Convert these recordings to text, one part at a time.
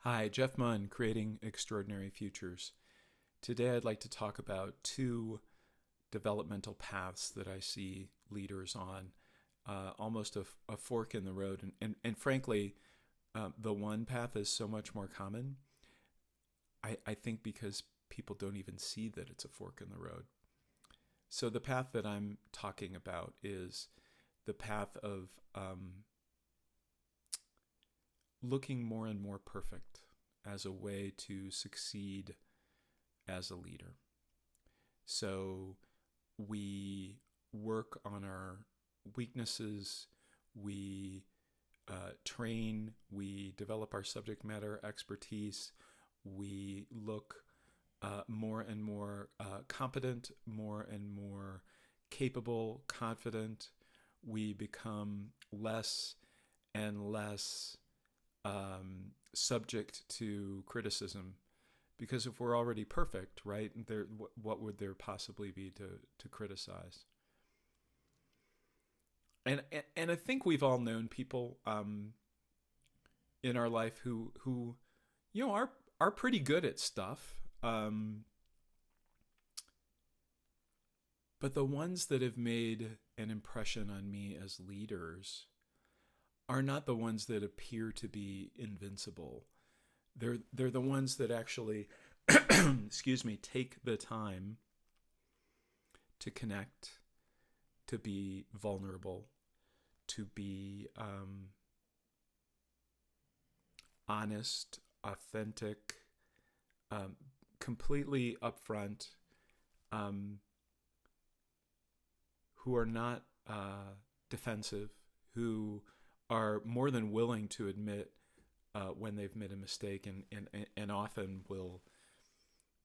Hi, Jeff Munn, Creating Extraordinary Futures. Today I'd like to talk about two developmental paths that I see leaders on, almost a fork in the road. And frankly, the one path is so much more common, I think because people don't even see that it's a fork in the road. So the path that I'm talking about is the path of looking more and more perfect as a way to succeed as a leader. So we work on our weaknesses, we train, we develop our subject matter expertise, we look more and more competent, more and more capable, confident. We become less and less subject to criticism, because if we're already perfect, right, what would there possibly be to criticize? And I think we've all known people in our life who are pretty good at stuff, but the ones that have made an impression on me as leaders are not the ones that appear to be invincible. They're the ones that actually, excuse me, take the time to connect, to be vulnerable, to be honest, authentic, completely upfront, who are not defensive, who are more than willing to admit when they've made a mistake, and often will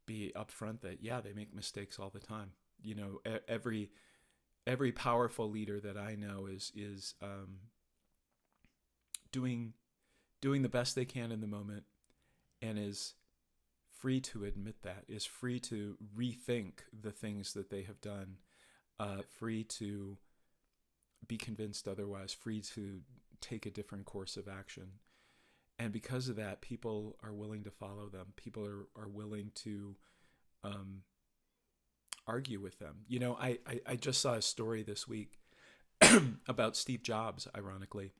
be upfront that, yeah, they make mistakes all the time. Every powerful leader that I know is doing the best they can in the moment, and is free to admit that, is free to rethink the things that they have done, free to be convinced otherwise, free to take a different course of action. And because of that, people are willing to follow them. People are willing to argue with them. I just saw a story this week about Steve Jobs, ironically.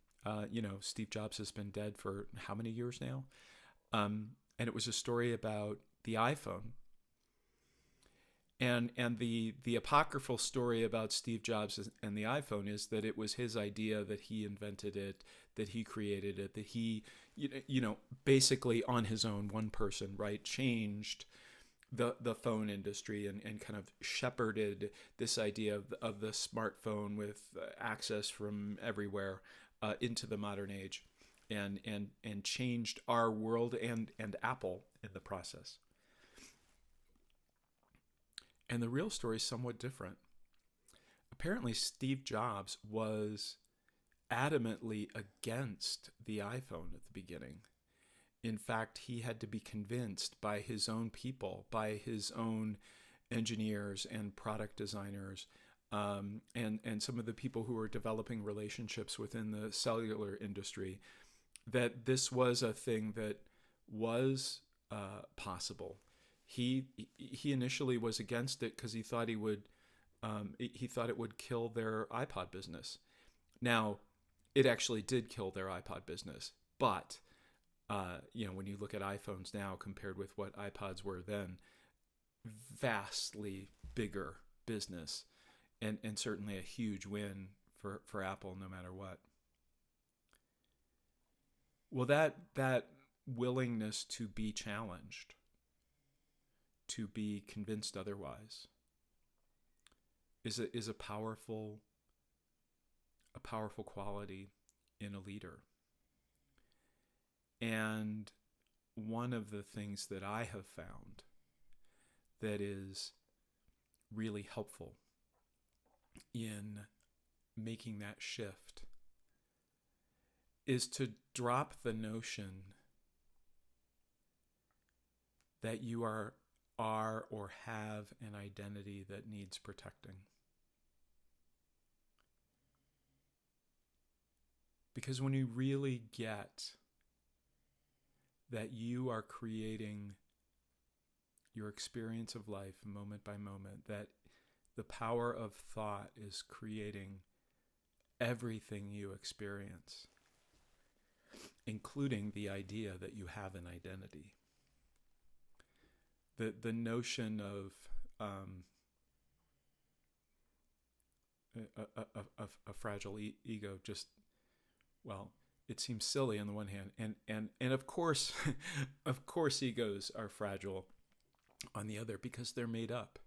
Steve Jobs has been dead for how many years now? And it was a story about the iPhone. And the apocryphal story about Steve Jobs and the iPhone is that it was his idea, that he invented it, that he created it, that he, basically on his own, one person, right, changed the phone industry, and kind of shepherded this idea of the smartphone with access from everywhere into the modern age, and changed our world and Apple in the process. And the real story is somewhat different. Apparently, Steve Jobs was adamantly against the iPhone at the beginning. In fact, he had to be convinced by his own people, by his own engineers and product designers, and some of the people who were developing relationships within the cellular industry, that this was a thing that was possible. He initially was against it because he thought it would kill their iPod business. Now, it actually did kill their iPod business, but when you look at iPhones now compared with what iPods were then, vastly bigger business, and certainly a huge win for Apple, no matter what. Well, that willingness to be challenged, to be convinced otherwise, is a powerful quality in a leader. And one of the things that I have found that is really helpful in making that shift is to drop the notion that you are or have an identity that needs protecting. Because when you really get that you are creating your experience of life moment by moment, that the power of thought is creating everything you experience, including the idea that you have an identity. The notion of a fragile ego just, well, it seems silly on the one hand, and of course, of course, egos are fragile on the other because they're made up.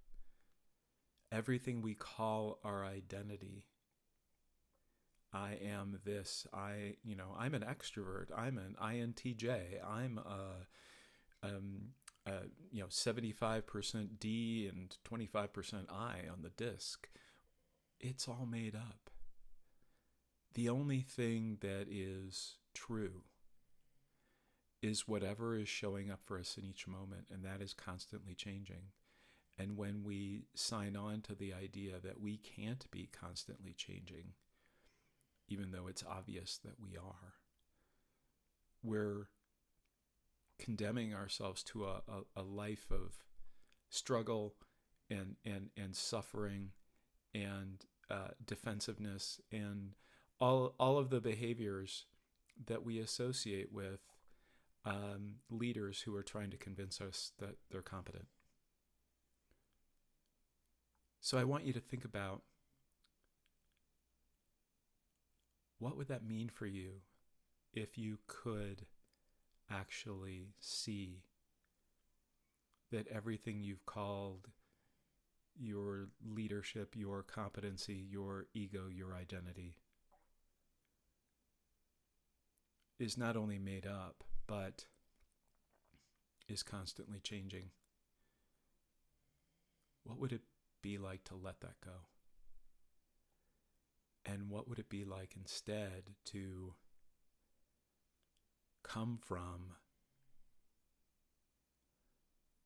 Everything we call our identity, I am this, I'm an extrovert, I'm an INTJ, I'm a 75% D and 25% I on the disc. It's all made up. The only thing that is true is whatever is showing up for us in each moment, and that is constantly changing. And when we sign on to the idea that we can't be constantly changing, even though it's obvious that we are, we're condemning ourselves to a life of struggle and suffering and defensiveness and all of the behaviors that we associate with leaders who are trying to convince us that they're competent. So I want you to think about, what would that mean for you if you could actually see that everything you've called your leadership, your competency, your ego, your identity is not only made up, but is constantly changing? What would it be like to let that go? And what would it be like instead to come from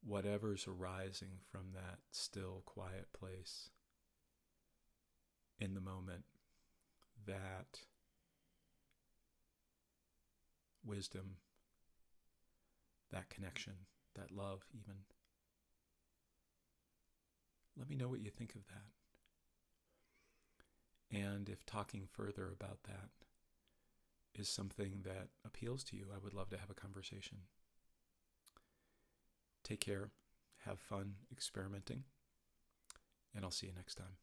whatever's arising from that still, quiet place in the moment, that wisdom, that connection, that love even? Let me know what you think of that. And if talking further about that is something that appeals to you, I would love to have a conversation. Take care, have fun experimenting, and I'll see you next time.